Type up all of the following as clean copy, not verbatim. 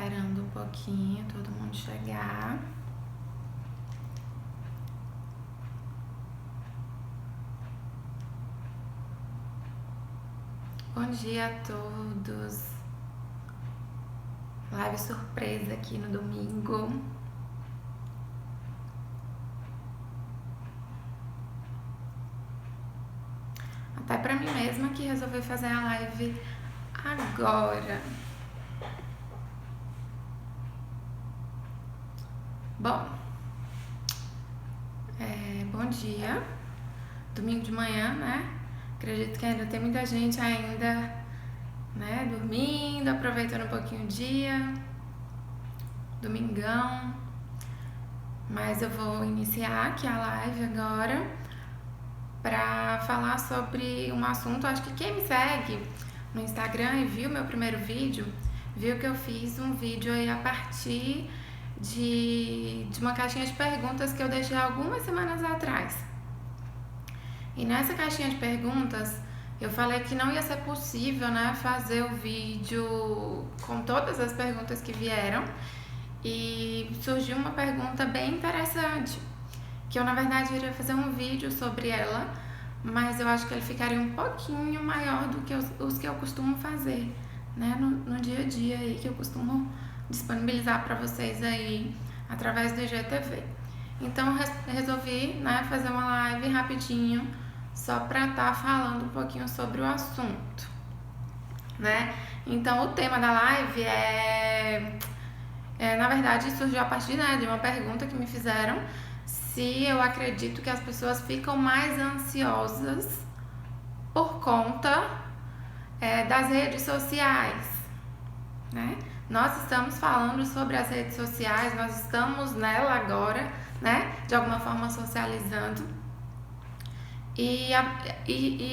esperando um pouquinho todo mundo chegar. Bom dia a todos. Live surpresa aqui no domingo. Até pra mim mesma que resolvi fazer a live agora. Bom, bom dia. Domingo de manhã, né? Acredito que ainda tem muita gente ainda, né, dormindo, aproveitando um pouquinho o dia, domingão. Mas eu vou iniciar aqui a live agora para falar sobre um assunto. Acho que quem me segue no Instagram e viu meu primeiro vídeo, viu que eu fiz um vídeo aí a partir de uma caixinha de perguntas que eu deixei algumas semanas atrás. E nessa caixinha de perguntas, eu falei que não ia ser possível, né, fazer o vídeo com todas as perguntas que vieram. E surgiu uma pergunta bem interessante, que eu, na verdade, iria fazer um vídeo sobre ela, mas eu acho que ele ficaria um pouquinho maior do que os que eu costumo fazer, né, no dia a dia aí, que eu costumo disponibilizar para vocês aí através do IGTV. Então, resolvi, né, fazer uma live rapidinho, só para estar falando um pouquinho sobre o assunto, né? Então, o tema da live na verdade, surgiu a partir, né, de uma pergunta que me fizeram, se eu acredito que as pessoas ficam mais ansiosas por conta das redes sociais, né? Nós estamos falando sobre as redes sociais, nós estamos nela agora, né, de alguma forma socializando. E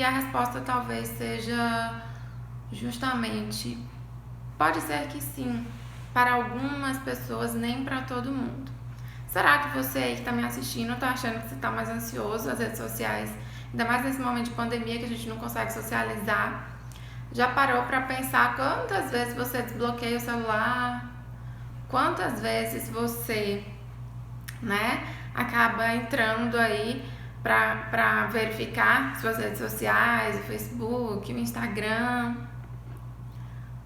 a resposta talvez seja justamente, pode ser que sim, para algumas pessoas, nem para todo mundo. Será que você aí que está me assistindo está achando que você está mais ansioso nas redes sociais, ainda mais nesse momento de pandemia que a gente não consegue socializar? Já parou para pensar quantas vezes você desbloqueia o celular? Quantas vezes você, né, acaba entrando aí para verificar suas redes sociais, o Facebook, o Instagram?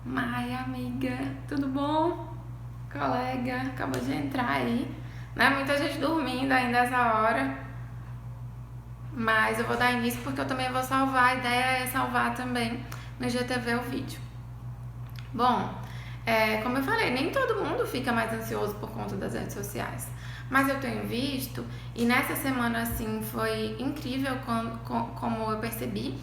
Maia, amiga, tudo bom? Colega, acabou de entrar aí, né? Muita gente dormindo ainda essa hora, mas eu vou dar início porque eu também vou salvar. A ideia é salvar também no IGTV o vídeo. Bom, como eu falei, nem todo mundo fica mais ansioso por conta das redes sociais. Mas eu tenho visto, e nessa semana assim foi incrível como eu percebi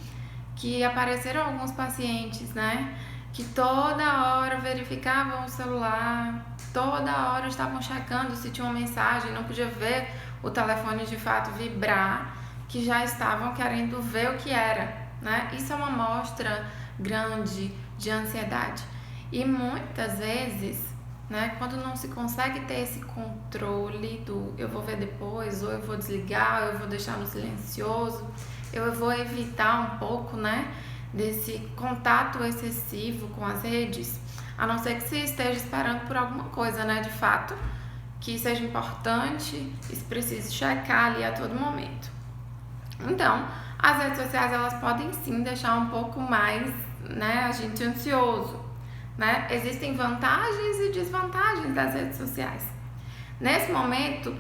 que apareceram alguns pacientes, né, que toda hora verificavam o celular, toda hora estavam checando se tinha uma mensagem, não podia ver o telefone de fato vibrar, que já estavam querendo ver o que era, né? Isso é uma amostra grande de ansiedade. E muitas vezes, né, quando não se consegue ter esse controle do eu vou ver depois, ou eu vou desligar, ou eu vou deixar no silencioso, eu vou evitar um pouco, né, desse contato excessivo com as redes, a não ser que você esteja esperando por alguma coisa, né, de fato, que seja importante e se precise checar ali a todo momento. Então, as redes sociais, elas podem sim deixar um pouco mais, né, a gente ansioso, né? Existem vantagens e desvantagens das redes sociais. Nesse momento,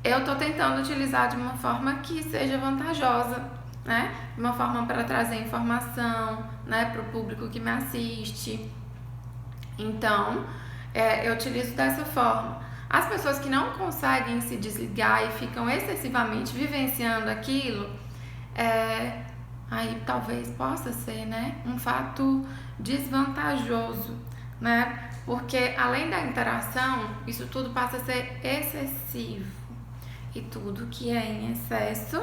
eu tô tentando utilizar de uma forma que seja vantajosa, né? De uma forma para trazer informação, né, para o público que me assiste. Então, eu utilizo dessa forma. As pessoas que não conseguem se desligar e ficam excessivamente vivenciando aquilo, aí talvez possa ser, né, um fato desvantajoso, né? Porque além da interação, isso tudo passa a ser excessivo. E tudo que é em excesso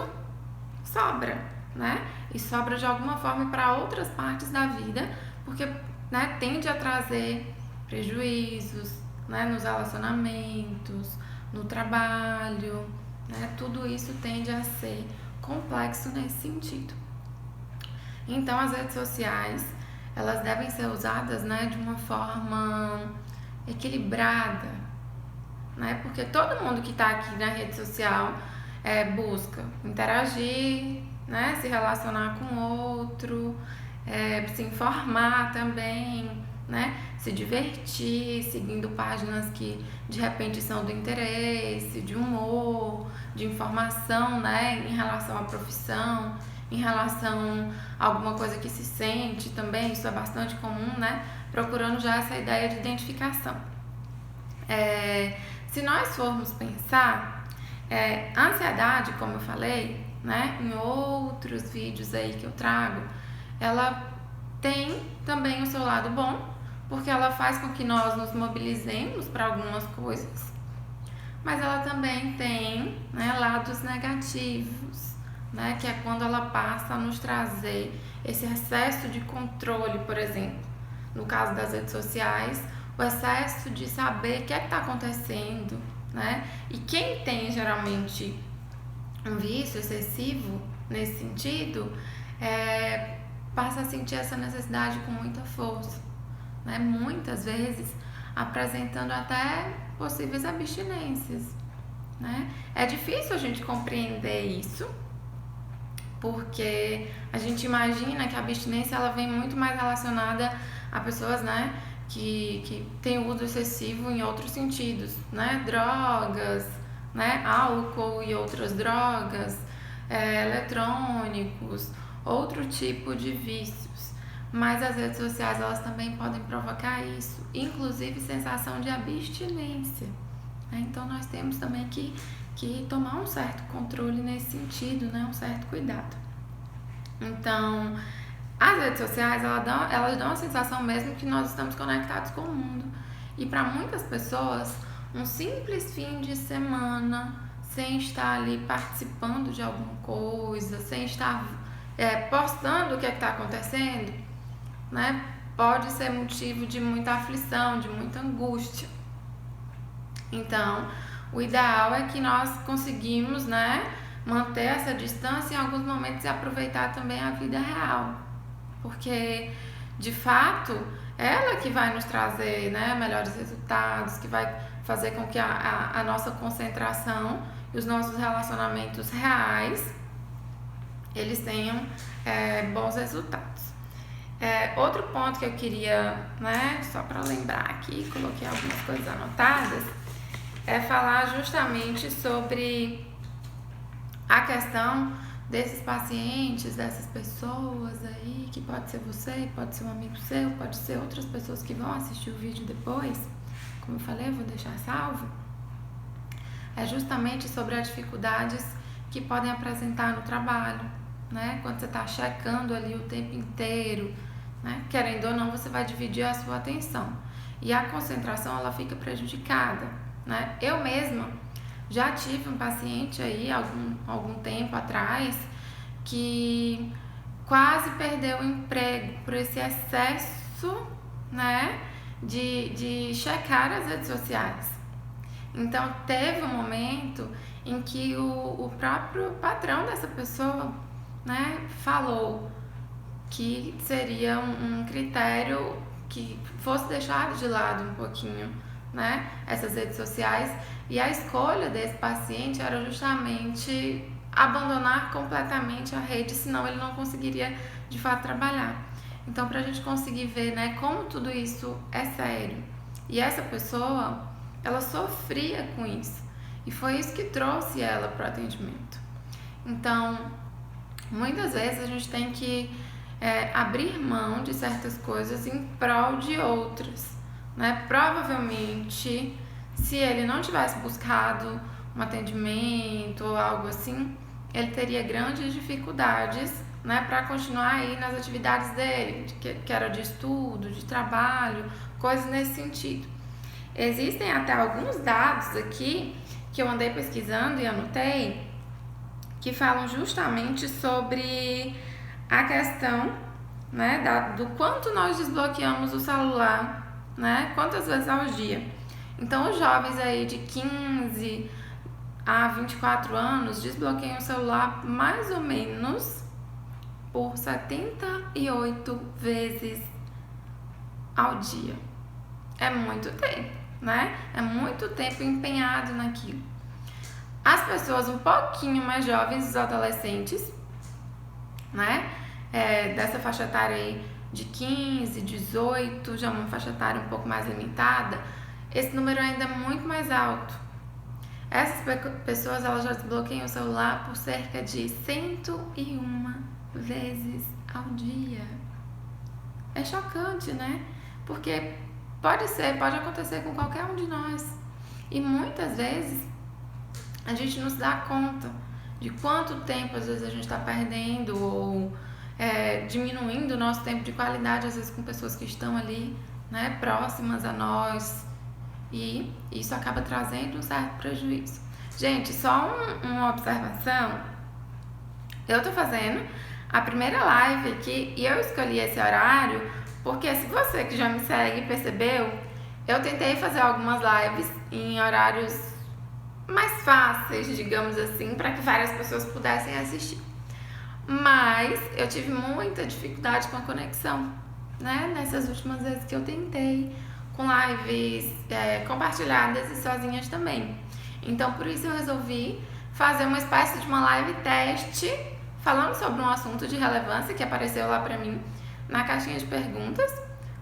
sobra, né? E sobra de alguma forma para outras partes da vida, porque, né, tende a trazer prejuízos, né, nos relacionamentos, no trabalho, né? Tudo isso tende a ser complexo nesse sentido. Então, as redes sociais, elas devem ser usadas, né, de uma forma equilibrada, né? Porque todo mundo que está aqui na rede social busca interagir, né? Se relacionar com o outro, se informar também, né? Se divertir, seguindo páginas que de repente são do interesse, de humor, de informação, né? Em relação à profissão, em relação a alguma coisa que se sente também, isso é bastante comum, né? Procurando já essa ideia de identificação. Se nós formos pensar, a ansiedade, como eu falei, né, em outros vídeos aí que eu trago, ela tem também o seu lado bom, porque ela faz com que nós nos mobilizemos para algumas coisas, mas ela também tem, né, lados negativos, né, que é quando ela passa a nos trazer esse excesso de controle, por exemplo, no caso das redes sociais, o excesso de saber o que é que está acontecendo, né? E quem tem geralmente um vício excessivo nesse sentido, passa a sentir essa necessidade com muita força, né? Muitas vezes apresentando até possíveis abstinências, né? É difícil a gente compreender isso, porque a gente imagina que a abstinência ela vem muito mais relacionada a pessoas, né, que têm uso excessivo em outros sentidos, né, drogas, né, álcool e outras drogas, eletrônicos, outro tipo de vícios. Mas as redes sociais elas também podem provocar isso, inclusive sensação de abstinência. Então nós temos também que tomar um certo controle nesse sentido, né? Um certo cuidado. Então, as redes sociais, elas dão a sensação mesmo que nós estamos conectados com o mundo. E para muitas pessoas, um simples fim de semana, sem estar ali participando de alguma coisa, sem estar postando o que está acontecendo, né? Pode ser motivo de muita aflição, de muita angústia. Então, o ideal é que nós conseguimos, né, manter essa distância em alguns momentos e aproveitar também a vida real. Porque, de fato, ela que vai nos trazer, né, melhores resultados, que vai fazer com que a nossa concentração e os nossos relacionamentos reais, eles tenham bons resultados. Outro ponto que eu queria, né, só para lembrar aqui, coloquei algumas coisas anotadas, é falar justamente sobre a questão desses pacientes, dessas pessoas aí, que pode ser você, pode ser um amigo seu, pode ser outras pessoas que vão assistir o vídeo depois, como eu falei, eu vou deixar salvo, é justamente sobre as dificuldades que podem apresentar no trabalho, né? Quando você está checando ali o tempo inteiro, né? Querendo ou não, você vai dividir a sua atenção e a concentração ela fica prejudicada, né? Eu mesma já tive um paciente aí algum tempo atrás que quase perdeu o emprego por esse excesso, né, de checar as redes sociais. Então teve um momento em que o próprio patrão dessa pessoa, né, falou que seria um critério que fosse deixado de lado um pouquinho, né, essas redes sociais, e a escolha desse paciente era justamente abandonar completamente a rede, senão ele não conseguiria de fato trabalhar. Então, para a gente conseguir ver, né, como tudo isso é sério, e essa pessoa, ela sofria com isso, e foi isso que trouxe ela para o atendimento. Então, muitas vezes a gente tem que abrir mão de certas coisas em prol de outras, né? Provavelmente, se ele não tivesse buscado um atendimento ou algo assim, ele teria grandes dificuldades, né, para continuar aí nas atividades dele, que era de estudo, de trabalho, coisas nesse sentido. Existem até alguns dados aqui que eu andei pesquisando e anotei que falam justamente sobre a questão, né, do quanto nós desbloqueamos o celular, né, quantas vezes ao dia. Então, os jovens aí de 15 a 24 anos desbloqueiam o celular mais ou menos por 78 vezes ao dia. é muito tempo, né? É muito tempo empenhado naquilo. As pessoas um pouquinho mais jovens, os adolescentes, né? Dessa faixa etária aí de 15, 18, já uma faixa etária um pouco mais limitada, esse número ainda é muito mais alto. Essas pessoas, elas já desbloqueiam o celular por cerca de 101 vezes ao dia. É chocante, né? Porque pode acontecer com qualquer um de nós. E muitas vezes a gente não se dá conta de quanto tempo às vezes a gente está perdendo ou diminuindo o nosso tempo de qualidade, às vezes com pessoas que estão ali, né, próximas a nós, e isso acaba trazendo um certo prejuízo. Gente, só uma observação, eu tô fazendo a primeira live aqui e eu escolhi esse horário porque, se você que já me segue percebeu, eu tentei fazer algumas lives em horários mais fáceis, digamos assim, para que várias pessoas pudessem assistir. Mas eu tive muita dificuldade com a conexão, né? Nessas últimas vezes que eu tentei, com lives compartilhadas e sozinhas também. Então, por isso eu resolvi fazer uma espécie de uma live teste, falando sobre um assunto de relevância que apareceu lá pra mim na caixinha de perguntas,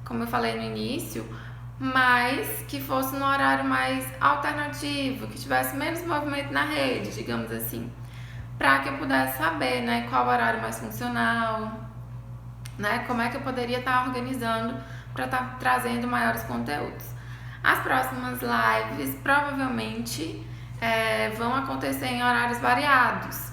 como eu falei no início, mas que fosse num horário mais alternativo, que tivesse menos movimento na rede, digamos assim, para que eu pudesse saber, né, qual horário mais funcional, né, como é que eu poderia estar organizando para estar trazendo maiores conteúdos. As próximas lives provavelmente vão acontecer em horários variados.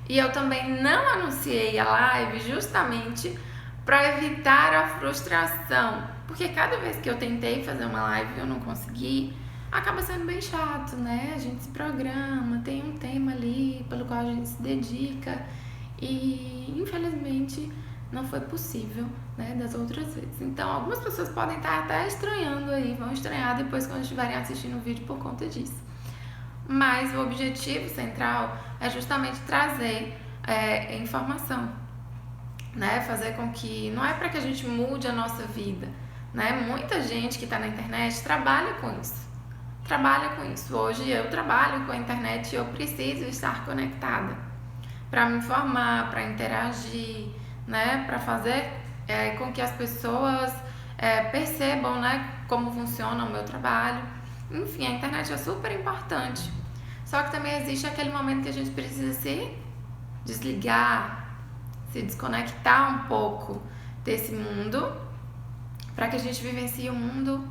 E eu também não anunciei a live justamente para evitar a frustração, porque cada vez que eu tentei fazer uma live e eu não consegui, acaba sendo bem chato, né? A gente se programa, tem um tema ali pelo qual a gente se dedica e infelizmente não foi possível, né, das outras vezes. Então, algumas pessoas podem estar até estranhando aí, vão estranhar depois quando estiverem assistindo o vídeo por conta disso. Mas o objetivo central é justamente trazer informação, né? Fazer com que, não é para que a gente mude a nossa vida, né? Muita gente que está na internet trabalha com isso. Hoje eu trabalho com a internet e eu preciso estar conectada para me informar, para interagir, né? Para fazer com que as pessoas percebam, né, como funciona o meu trabalho. Enfim, a internet é super importante. Só que também existe aquele momento que a gente precisa se desligar, se desconectar um pouco desse mundo para que a gente vivencie o mundo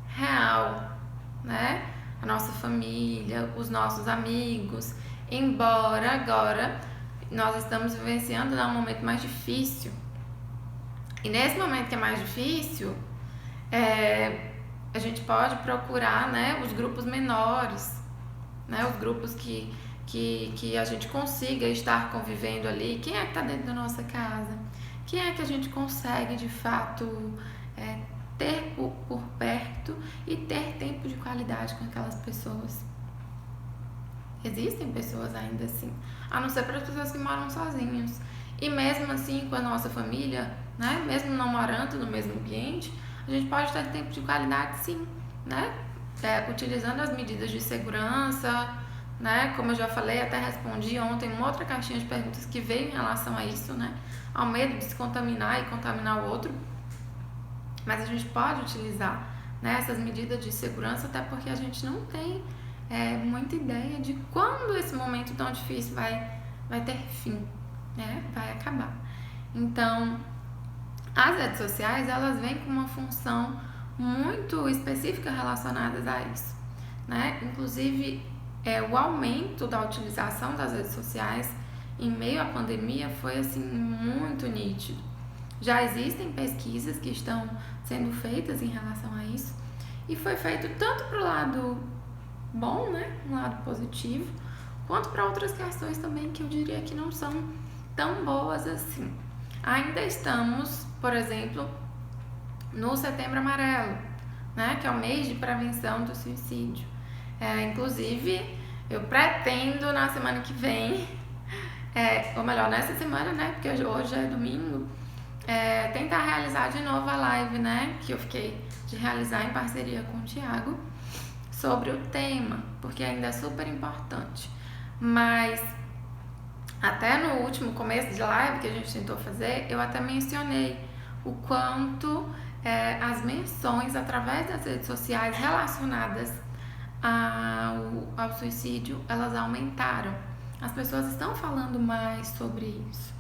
real, né? A nossa família, os nossos amigos. Embora agora nós estamos vivenciando um momento mais difícil. E nesse momento que é mais difícil, a gente pode procurar, né, os grupos menores, né, os grupos que a gente consiga estar convivendo ali. Quem é que está dentro da nossa casa? Quem é que a gente consegue, de fato, ter por perto e ter tempo de qualidade com aquelas pessoas? Existem pessoas ainda assim, a não ser para as pessoas que moram sozinhos. E mesmo assim, com a nossa família, né, mesmo não morando no mesmo ambiente, a gente pode ter tempo de qualidade, sim, né? Utilizando as medidas de segurança, né? Como eu já falei, até respondi ontem uma outra caixinha de perguntas que veio em relação a isso, né? Ao medo de se contaminar e contaminar o outro. Mas a gente pode utilizar, né, essas medidas de segurança, até porque a gente não tem muita ideia de quando esse momento tão difícil vai ter fim, né? Vai acabar. Então, as redes sociais, elas vêm com uma função muito específica relacionada a isso, né? Inclusive, o aumento da utilização das redes sociais em meio à pandemia foi, assim, muito nítido. Já existem pesquisas que estão sendo feitas em relação a isso, e foi feito tanto para o lado bom, né, um lado positivo, quanto para outras questões também que eu diria que não são tão boas assim. Ainda estamos, por exemplo, no Setembro Amarelo, né, que é o mês de prevenção do suicídio. Inclusive, eu pretendo na semana que vem, ou melhor, nessa semana, né, porque hoje é domingo, tentar realizar de novo a live, né, que eu fiquei de realizar em parceria com o Thiago sobre o tema, porque ainda é super importante. Mas até no último começo de live que a gente tentou fazer, eu até mencionei o quanto as menções através das redes sociais relacionadas ao suicídio, elas aumentaram. As pessoas estão falando mais sobre isso.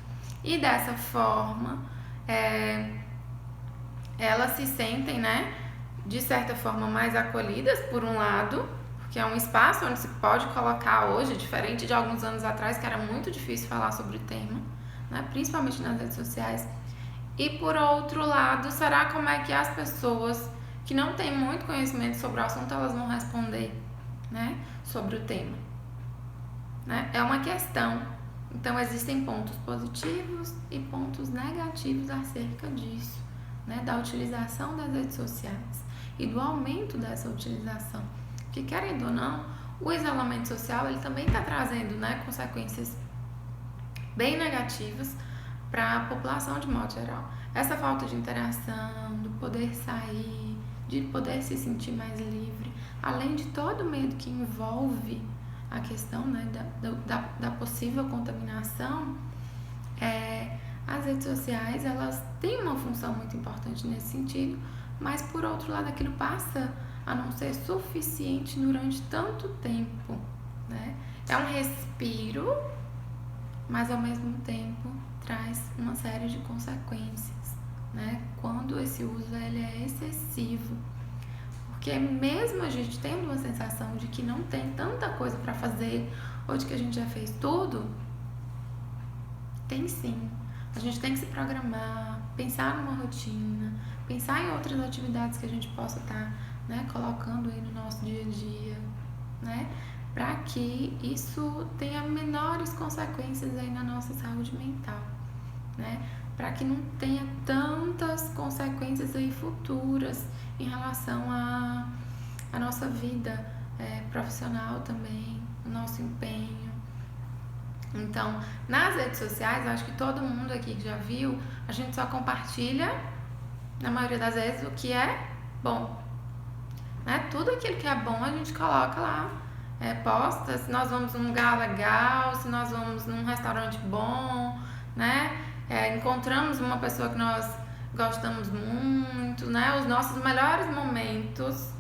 E dessa forma, elas se sentem, né, de certa forma mais acolhidas, por um lado, porque é um espaço onde se pode colocar hoje, diferente de alguns anos atrás, que era muito difícil falar sobre o tema, né, principalmente nas redes sociais. E por outro lado, será como é que as pessoas que não têm muito conhecimento sobre o assunto, elas vão responder, né, sobre o tema, né? É uma questão. Então existem pontos positivos e pontos negativos acerca disso, né, da utilização das redes sociais e do aumento dessa utilização. Que, querendo ou não, o isolamento social ele também está trazendo, né, consequências bem negativas para a população de modo geral. Essa falta de interação, do poder sair, de poder se sentir mais livre, além de todo o medo que envolve a questão, né, da possível contaminação, as redes sociais elas têm uma função muito importante nesse sentido, mas por outro lado aquilo passa a não ser suficiente durante tanto tempo, né? É um respiro, mas ao mesmo tempo traz uma série de consequências, né? Quando esse uso ele é excessivo, porque mesmo a gente tendo uma sensação de que não tem tanta coisa para fazer ou de que a gente já fez tudo, tem sim. A gente tem que se programar, pensar numa rotina, pensar em outras atividades que a gente possa estar, né, colocando aí no nosso dia a dia, né, para que isso tenha menores consequências aí na nossa saúde mental, né, para que não tenha tantas consequências aí futuras em relação à nossa vida profissional também, o nosso empenho. Então, nas redes sociais, eu acho que todo mundo aqui que já viu, a gente só compartilha, na maioria das vezes, o que é bom, né? Tudo aquilo que é bom a gente coloca lá, posta, se nós vamos num lugar legal, se nós vamos num restaurante bom, né? Encontramos uma pessoa que nós gostamos muito, né? Os nossos melhores momentos,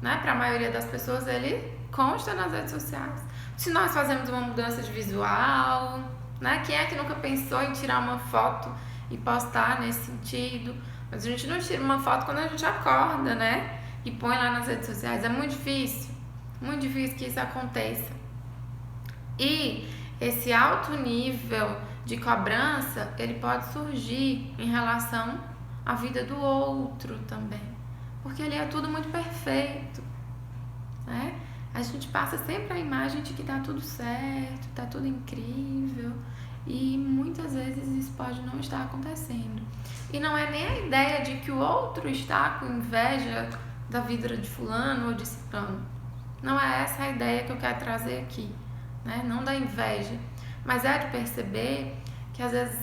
né? Para a maioria das pessoas, ele consta nas redes sociais. Se nós fazemos uma mudança de visual, né? Quem é que nunca pensou em tirar uma foto e postar nesse sentido? Mas a gente não tira uma foto quando a gente acorda, né? E põe lá nas redes sociais. É muito difícil que isso aconteça. E esse alto nível de cobrança, ele pode surgir em relação à vida do outro também. Porque ali é tudo muito perfeito, né? A gente passa sempre a imagem de que tá tudo certo, tá tudo incrível, e muitas vezes isso pode não estar acontecendo. E não é nem a ideia de que o outro está com inveja da vida de fulano ou de ciclano. Não é essa a ideia que eu quero trazer aqui, né? Não da inveja, mas é de perceber que às vezes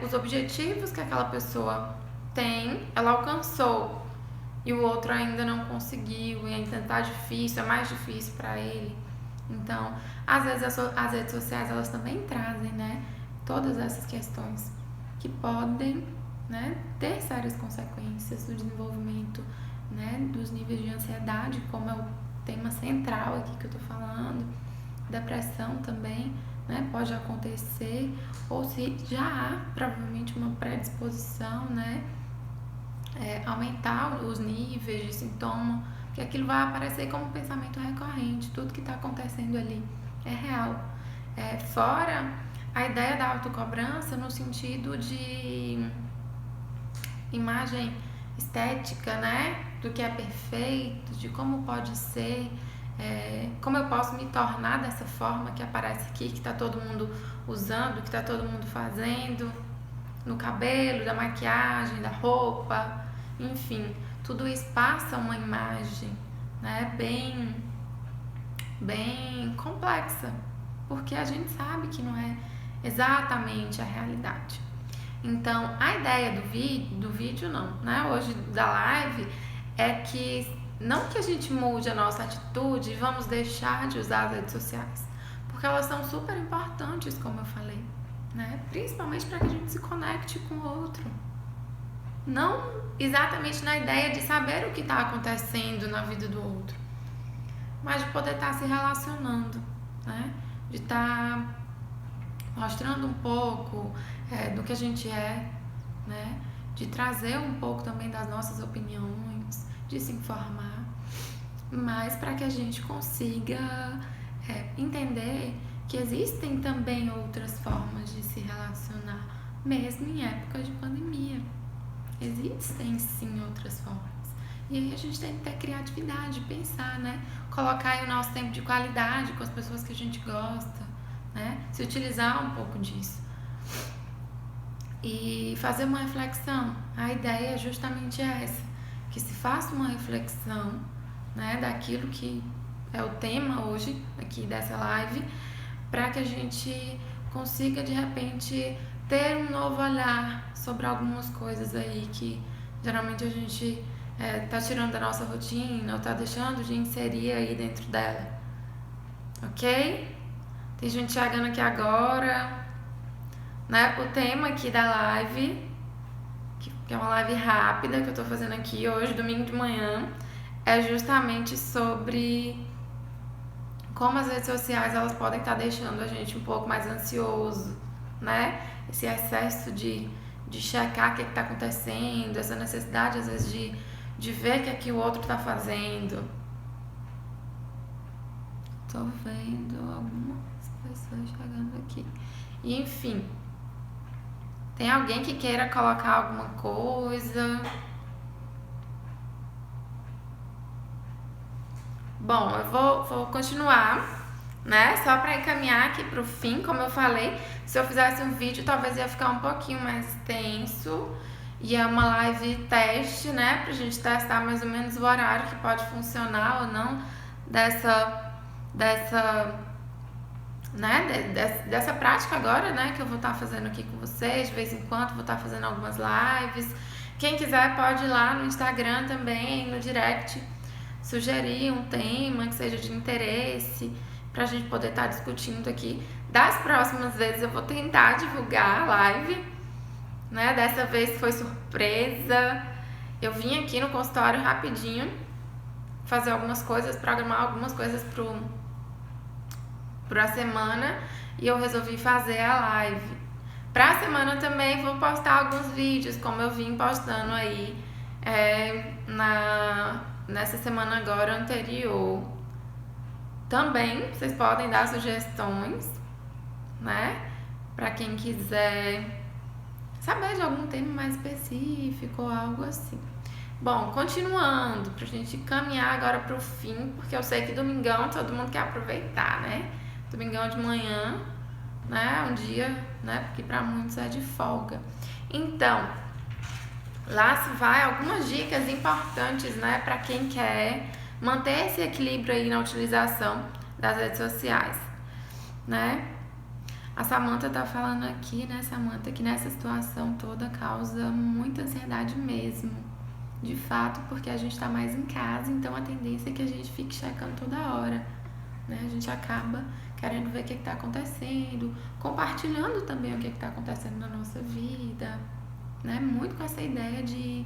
os objetivos que aquela pessoa tem, ela alcançou, e o outro ainda não conseguiu, e ainda tá difícil, é mais difícil para ele. Então, às vezes as redes sociais elas também trazem, né, todas essas questões que podem, né, ter sérias consequências do desenvolvimento, né, dos níveis de ansiedade, como é o tema central aqui que eu tô falando, depressão também, né, pode acontecer, ou se já há provavelmente uma predisposição, né, aumentar os níveis de sintoma, porque aquilo vai aparecer como pensamento recorrente, tudo que está acontecendo ali é real. Fora a ideia da autocobrança no sentido de imagem estética, né, do que é perfeito, de como pode ser, como eu posso me tornar dessa forma que aparece aqui, que está todo mundo usando, que está todo mundo fazendo, no cabelo, da maquiagem, da roupa, enfim, tudo isso passa uma imagem, né, bem complexa, porque a gente sabe que não é exatamente a realidade. Então, a ideia do vídeo não, né, hoje da live, é que não que a gente mude a nossa atitude e vamos deixar de usar as redes sociais, porque elas são super importantes, como eu falei, né? Principalmente para que a gente se conecte com o outro. Não exatamente na ideia de saber o que está acontecendo na vida do outro, mas de poder estar se relacionando, né? De estar mostrando um pouco do que a gente é, né? De trazer um pouco também das nossas opiniões, de se informar, mas para que a gente consiga entender que existem também outras formas de se relacionar, mesmo em época de pandemia. Existem sim outras formas. E aí a gente tem que ter criatividade, pensar, né? Colocar aí o nosso tempo de qualidade com as pessoas que a gente gosta, né? Se utilizar um pouco disso. E fazer uma reflexão. A ideia é justamente essa, que se faça uma reflexão, né, daquilo que é o tema hoje aqui dessa live, para que a gente consiga de repente ter um novo olhar sobre algumas coisas aí que geralmente a gente tá tirando da nossa rotina ou tá deixando de inserir aí dentro dela, ok? Tem gente chegando aqui agora, né? O tema aqui da live, que é uma live rápida que eu tô fazendo aqui hoje, domingo de manhã, é justamente sobre como as redes sociais elas podem estar deixando a gente um pouco mais ansioso, né? Esse excesso de checar o que está acontecendo, essa necessidade às vezes de ver o que é que o outro está fazendo. Tô vendo algumas pessoas chegando aqui. E, enfim, tem alguém que queira colocar alguma coisa? Bom, eu vou continuar, né? Só para encaminhar aqui pro fim, como eu falei, se eu fizesse um vídeo talvez ia ficar um pouquinho mais extenso. E é uma live teste, né? Pra gente testar mais ou menos o horário que pode funcionar ou não dessa prática agora, né? Que eu vou estar fazendo aqui com vocês. De vez em quando vou estar fazendo algumas lives. Quem quiser pode ir lá no Instagram também, no direct, sugerir um tema que seja de interesse pra gente poder estar discutindo aqui. Das próximas vezes eu vou tentar divulgar a live, né? Dessa vez foi surpresa. Eu vim aqui no consultório rapidinho fazer algumas coisas, programar algumas coisas pra semana e eu resolvi fazer a live. Pra semana também vou postar alguns vídeos, como eu vim postando aí nessa semana agora anterior. Também vocês podem dar sugestões, né? Pra quem quiser saber de algum tema mais específico ou algo assim. Bom, continuando, pra gente caminhar agora pro fim, porque eu sei que domingão todo mundo quer aproveitar, né? Domingão de manhã, né? Um dia, né? Porque pra muitos é de folga. Então, lá se vai algumas dicas importantes, né? Pra quem quer manter esse equilíbrio aí na utilização das redes sociais, né? A Samantha tá falando aqui, né, Samantha, que nessa situação toda causa muita ansiedade mesmo. De fato, porque a gente tá mais em casa, então a tendência é que a gente fique checando toda hora, né? A gente acaba querendo ver o que tá acontecendo, compartilhando também o que tá acontecendo na nossa vida, né? Muito com essa ideia de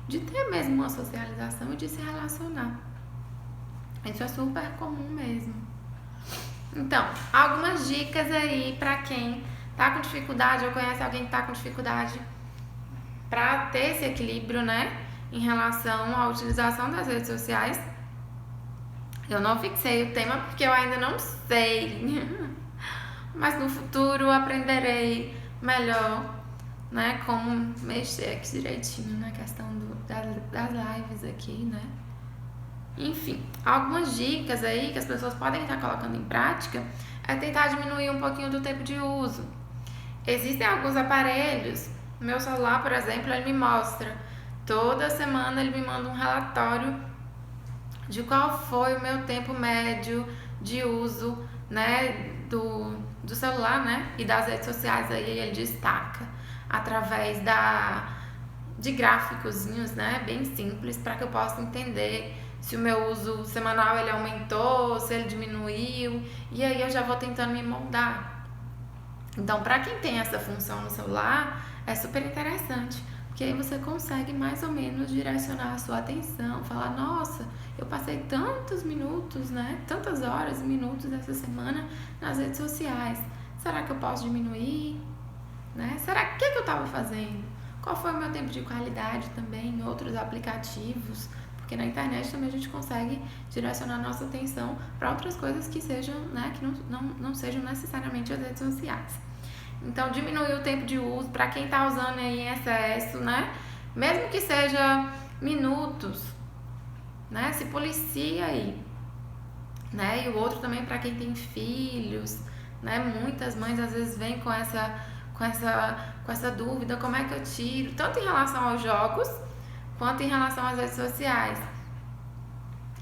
ter mesmo uma socialização e de se relacionar. Isso é super comum mesmo. Então, algumas dicas aí pra quem tá com dificuldade ou conhece alguém que tá com dificuldade pra ter esse equilíbrio, né, em relação à utilização das redes sociais. Eu não fixei o tema porque eu ainda não sei, mas no futuro aprenderei melhor, né, como mexer aqui direitinho na questão das lives aqui, né. Enfim, algumas dicas aí que as pessoas podem estar colocando em prática é tentar diminuir um pouquinho do tempo de uso. Existem alguns aparelhos, meu celular, por exemplo, ele me mostra, toda semana ele me manda um relatório de qual foi o meu tempo médio de uso, né, do celular, né, e das redes sociais. Aí ele destaca através de gráficozinhos, né, bem simples, para que eu possa entender se o meu uso semanal ele aumentou, se ele diminuiu, e aí eu já vou tentando me moldar. Então, para quem tem essa função no celular, é super interessante, porque aí você consegue mais ou menos direcionar a sua atenção, falar, nossa, eu passei tantos minutos, né, tantas horas e minutos essa semana nas redes sociais, será que eu posso diminuir? Né? Será que eu estava fazendo? Qual foi o meu tempo de qualidade também em outros aplicativos? Porque na internet também a gente consegue direcionar nossa atenção para outras coisas que sejam, né, que não sejam necessariamente as redes sociais. Então, diminuir o tempo de uso para quem está usando aí em excesso, né? Mesmo que seja minutos, né? Se policia aí, né? E o outro também para quem tem filhos, né? Muitas mães às vezes vêm com essa dúvida, como é que eu tiro, tanto em relação aos jogos quanto em relação às redes sociais.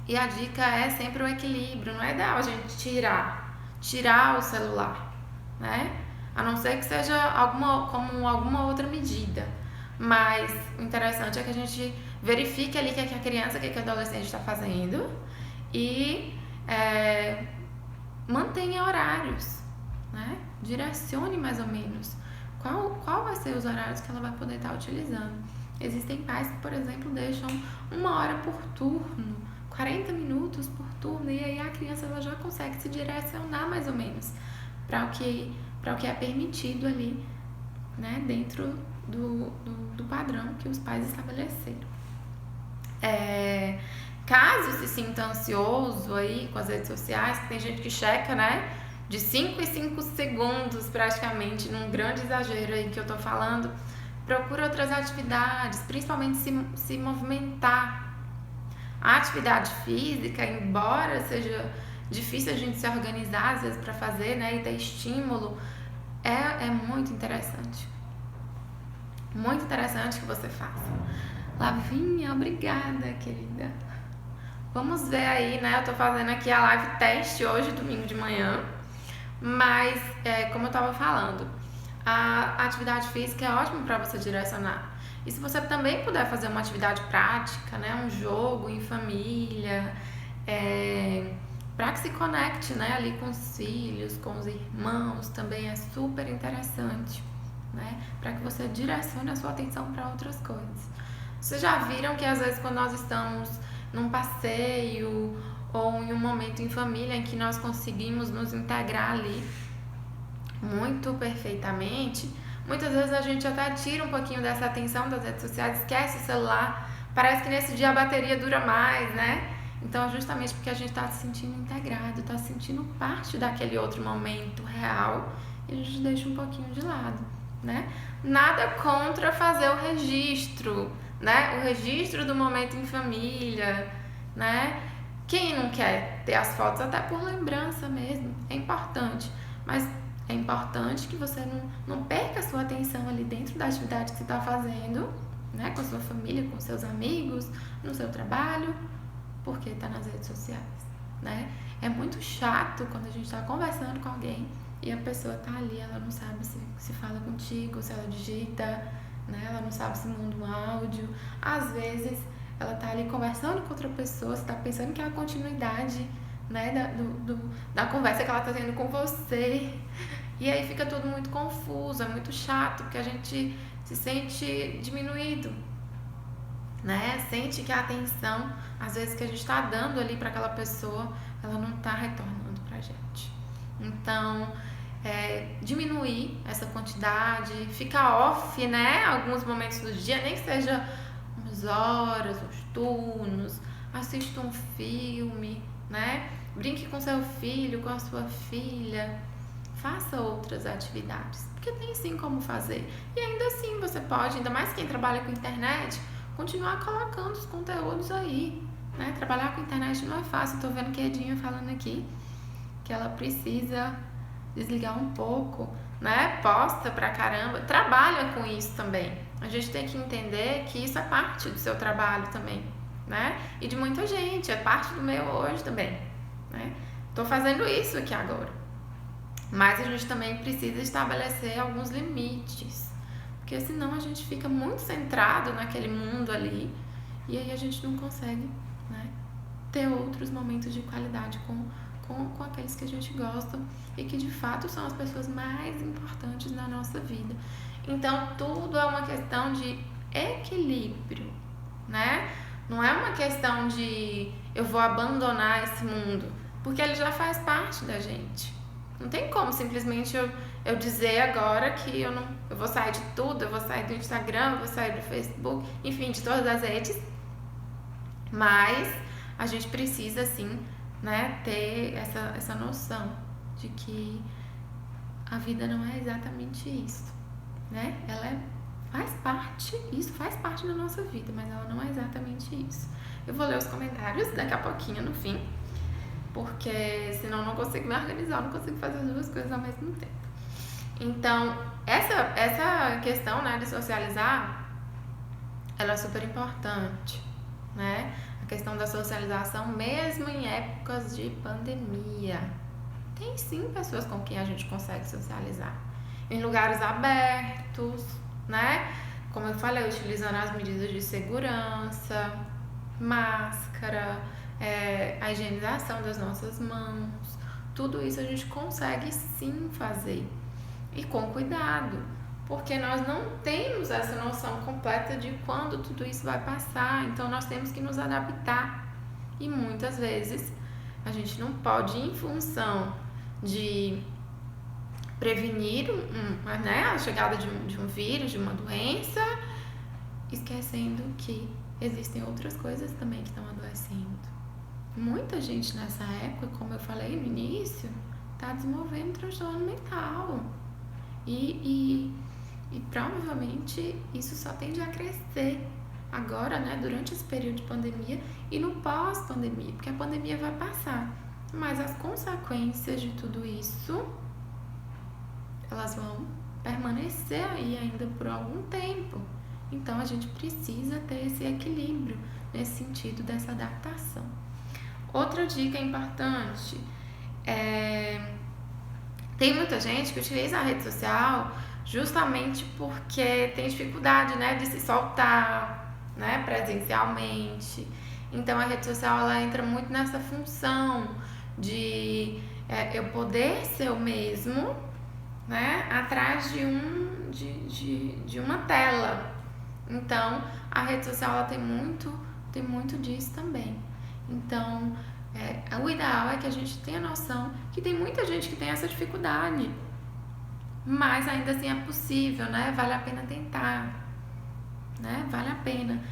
E a dica é sempre o equilíbrio, não é ideal a gente tirar o celular, né? A não ser que seja alguma outra medida. Mas o interessante é que a gente verifique ali o que a criança, o que o adolescente está fazendo e mantenha horários, né? Direcione mais ou menos qual vai ser os horários que ela vai poder estar utilizando. Existem pais que, por exemplo, deixam 1 hora por turno, 40 minutos por turno, e aí a criança ela já consegue se direcionar mais ou menos para o que é permitido ali, né, dentro do padrão que os pais estabeleceram. Caso se sinta ansioso aí com as redes sociais, tem gente que checa, né, de 5 em 5 segundos praticamente, num grande exagero aí que eu tô falando, procura outras atividades, principalmente se movimentar. A atividade física, embora seja difícil a gente se organizar às vezes para fazer, né, e ter estímulo, é muito interessante. Muito interessante que você faça. Lavinha, obrigada, querida. Vamos ver aí, né, eu tô fazendo aqui a live teste hoje, domingo de manhã, mas, como eu tava falando, a atividade física é ótima para você direcionar. E se você também puder fazer uma atividade prática, né, um jogo em família, para que se conecte, né, ali com os filhos, com os irmãos, também é super interessante, né, para que você direcione a sua atenção para outras coisas. Vocês já viram que às vezes quando nós estamos num passeio ou em um momento em família em que nós conseguimos nos integrar ali muito perfeitamente, muitas vezes a gente até tira um pouquinho dessa atenção das redes sociais, esquece o celular, parece que nesse dia a bateria dura mais, né? Então, justamente porque a gente está se sentindo integrado, está se sentindo parte daquele outro momento real e a gente deixa um pouquinho de lado, né? Nada contra fazer o registro, né? O registro do momento em família, né? Quem não quer ter as fotos até por lembrança mesmo, é importante, mas é importante que você não perca a sua atenção ali dentro da atividade que você está fazendo, né? Com a sua família, com seus amigos, no seu trabalho, porque está nas redes sociais, né? É muito chato quando a gente está conversando com alguém e a pessoa tá ali, ela não sabe se fala contigo, se ela digita, né? Ela não sabe se manda um áudio. Às vezes ela tá ali conversando com outra pessoa, você tá pensando que é a continuidade, né, da conversa que ela tá tendo com você. E aí fica tudo muito confuso, é muito chato, porque a gente se sente diminuído, né? Sente que a atenção, às vezes, que a gente tá dando ali para aquela pessoa, ela não tá retornando pra gente. Então, diminuir essa quantidade, ficar off, né? Alguns momentos do dia, nem que seja umas horas, uns turnos, assista um filme, né? Brinque com seu filho, com a sua filha, faça outras atividades, porque tem sim como fazer. E ainda assim você pode, ainda mais quem trabalha com internet, continuar colocando os conteúdos aí, né? Trabalhar com internet não é fácil. Tô vendo que a Edinha falando aqui que ela precisa desligar um pouco, né? Posta pra caramba, trabalha com isso também. A gente tem que entender que isso é parte do seu trabalho também, né? E de muita gente, é parte do meu hoje também, né? Tô fazendo isso aqui agora. Mas a gente também precisa estabelecer alguns limites, Porque senão a gente fica muito centrado naquele mundo ali e aí a gente não consegue, né, ter outros momentos de qualidade com aqueles que a gente gosta e que de fato são as pessoas mais importantes na nossa vida. Então tudo é uma questão de equilíbrio, né? Não é uma questão de eu vou abandonar esse mundo, porque ele já faz parte da gente. Não tem como simplesmente eu dizer agora que eu vou sair de tudo, eu vou sair do Instagram, eu vou sair do Facebook, enfim, de todas as redes. Mas a gente precisa, sim, né, ter essa noção de que a vida não é exatamente isso, né? Isso faz parte da nossa vida, mas ela não é exatamente isso. Eu vou ler os comentários daqui a pouquinho, no fim, porque senão eu não consigo me organizar, eu não consigo fazer as duas coisas ao mesmo tempo. Então, essa questão, né, de socializar, ela é super importante, né? A questão da socialização, mesmo em épocas de pandemia. Tem sim pessoas com quem a gente consegue socializar. Em lugares abertos, né? Como eu falei, utilizando as medidas de segurança, máscara, a higienização das nossas mãos. Tudo isso a gente consegue sim fazer. E com cuidado, porque nós não temos essa noção completa de quando tudo isso vai passar, então nós temos que nos adaptar. E muitas vezes a gente não pode, em função de prevenir né, a chegada de um vírus, de uma doença, esquecendo que existem outras coisas também que estão adoecendo. Muita gente nessa época, como eu falei no início, está desenvolvendo transtorno mental. E provavelmente isso só tende a crescer agora, né, durante esse período de pandemia e no pós-pandemia, porque a pandemia vai passar, mas as consequências de tudo isso, elas vão permanecer aí ainda por algum tempo. Então a gente precisa ter esse equilíbrio nesse sentido dessa adaptação. Outra dica importante tem muita gente que utiliza a rede social justamente porque tem dificuldade, né, de se soltar, né, presencialmente. Então a rede social ela entra muito nessa função de eu poder ser o mesmo, né, atrás de uma tela. Então a rede social ela tem muito disso também. Então o ideal é que a gente tenha noção que tem muita gente que tem essa dificuldade, mas ainda assim é possível, né? Vale a pena tentar, né? Vale a pena.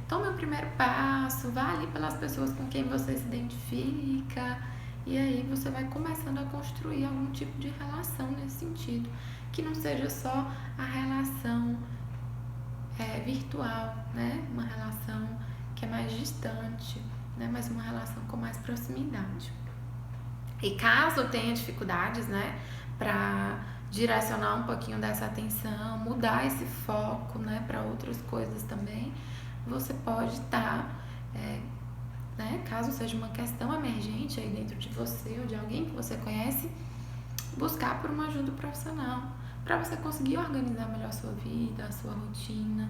Tome o primeiro passo, vá ali pelas pessoas com quem você se identifica e aí você vai começando a construir algum tipo de relação nesse sentido, que não seja só a relação virtual, né? Uma relação que é mais distante, né, mas uma relação com mais proximidade. E caso tenha dificuldades, né, para direcionar um pouquinho dessa atenção, mudar esse foco, né, para outras coisas também, você pode estar, né, caso seja uma questão emergente aí dentro de você ou de alguém que você conhece, buscar por uma ajuda profissional, para você conseguir organizar melhor a sua vida, a sua rotina,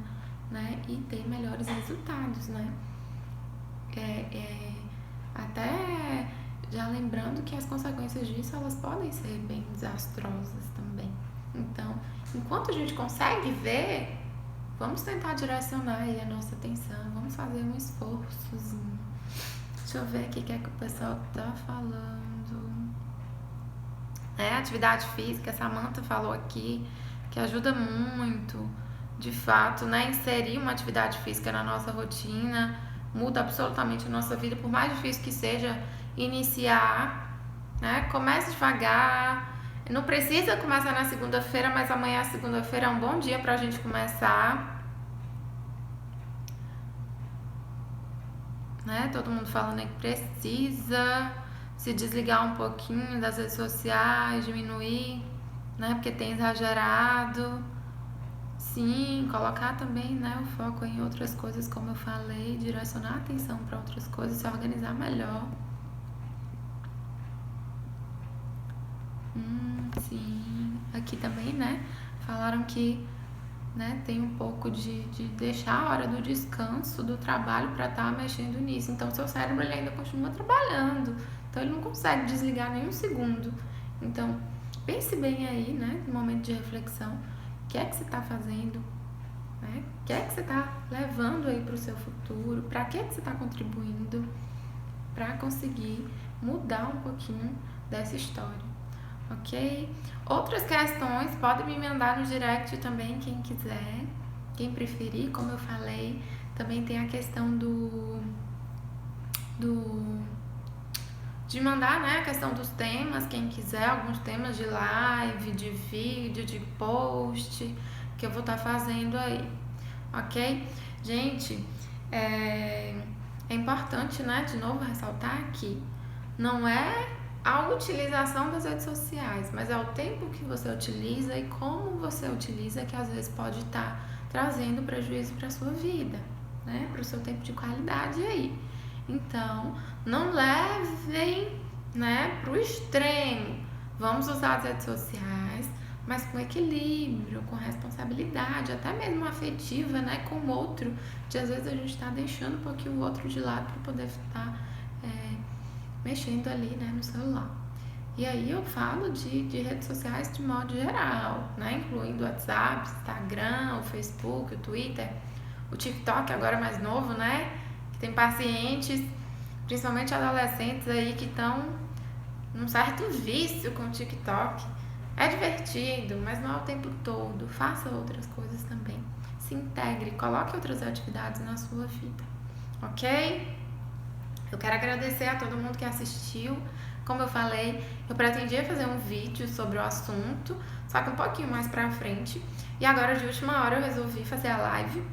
né, e ter melhores resultados, né. Até já lembrando que as consequências disso elas podem ser bem desastrosas também. Então, enquanto a gente consegue ver, vamos tentar direcionar aí a nossa atenção, vamos fazer um esforçozinho. Deixa eu ver aqui o que é que o pessoal tá falando. Atividade física, a Samantha falou aqui que ajuda muito, de fato, né, inserir uma atividade física na nossa rotina muda absolutamente a nossa vida, por mais difícil que seja iniciar, né? Comece devagar, não precisa começar na segunda-feira, mas amanhã, segunda-feira, é um bom dia pra gente começar, né? Todo mundo falando aí que precisa se desligar um pouquinho das redes sociais, diminuir, né? Porque tem exagerado. Sim, colocar também, né, o foco em outras coisas, como eu falei, direcionar a atenção para outras coisas, se organizar melhor. Sim, aqui também, né, falaram que né, tem um pouco de deixar a hora do descanso do trabalho para estar mexendo nisso. Então, seu cérebro ele ainda continua trabalhando, então ele não consegue desligar nem um segundo. Então, pense bem aí, né, no momento de reflexão, o que é que você está fazendo, né? O que é que você está levando aí para o seu futuro, para que você está contribuindo para conseguir mudar um pouquinho dessa história, ok? Outras questões podem me mandar no direct também, quem quiser, quem preferir, como eu falei. Também tem a questão de mandar, né, a questão dos temas, quem quiser, alguns temas de live, de vídeo, de post, que eu vou estar fazendo aí, ok? Gente, é importante, né, de novo ressaltar que não é a utilização das redes sociais, mas é o tempo que você utiliza e como você utiliza que às vezes pode estar trazendo prejuízo para a sua vida, né, para o seu tempo de qualidade aí. Então, não levem, né, para o extremo. Vamos usar as redes sociais, mas com equilíbrio, com responsabilidade, até mesmo afetiva, né, com o outro. De às vezes a gente está deixando um pouquinho o outro de lado para poder estar mexendo ali, né, no celular. E aí eu falo de redes sociais de modo geral, né, incluindo o WhatsApp, Instagram, o Facebook, o Twitter, o TikTok agora mais novo, né, que tem pacientes, principalmente adolescentes aí que estão num certo vício com o TikTok. É divertido, mas não é o tempo todo. Faça outras coisas também. Se integre, coloque outras atividades na sua vida, ok? Eu quero agradecer a todo mundo que assistiu. Como eu falei, eu pretendia fazer um vídeo sobre o assunto, só que um pouquinho mais pra frente. E agora, de última hora, eu resolvi fazer a live,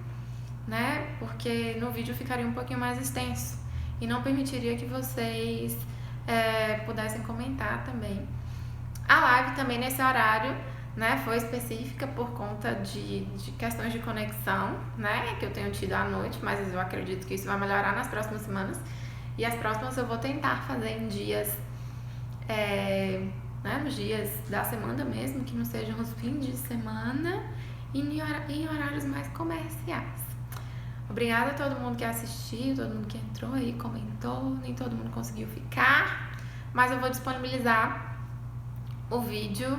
né? Porque no vídeo ficaria um pouquinho mais extenso e não permitiria que vocês pudessem comentar também. A live também nesse horário, né, foi específica por conta de questões de conexão, né, que eu tenho tido à noite, mas eu acredito que isso vai melhorar nas próximas semanas. E as próximas eu vou tentar fazer em dias, né, nos dias da semana mesmo, que não sejam os fins de semana e em horários mais comerciais. Obrigada a todo mundo que assistiu, todo mundo que entrou aí, comentou, nem todo mundo conseguiu ficar, mas eu vou disponibilizar o vídeo,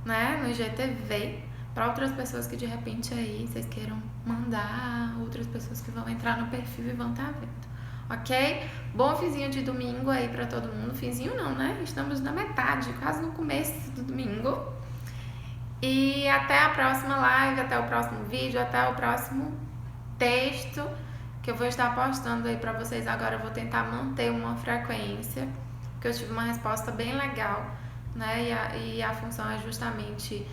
né, no IGTV para outras pessoas que de repente aí vocês queiram mandar, outras pessoas que vão entrar no perfil e vão estar vendo, ok? Bom finzinho de domingo aí para todo mundo. Finzinho não, né? Estamos na metade, quase no começo do domingo. E até a próxima live, até o próximo vídeo, até o próximo texto que eu vou estar postando aí para vocês. Agora eu vou tentar manter uma frequência, porque eu tive uma resposta bem legal, né? E a função é justamente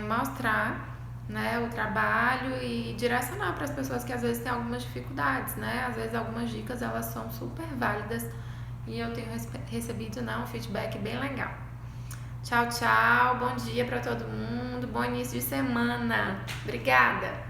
mostrar, né, o trabalho e direcionar para as pessoas que às vezes têm algumas dificuldades, né? Às vezes algumas dicas elas são super válidas e eu tenho recebido, né, um feedback bem legal. Tchau, tchau, bom dia para todo mundo, bom início de semana. Obrigada!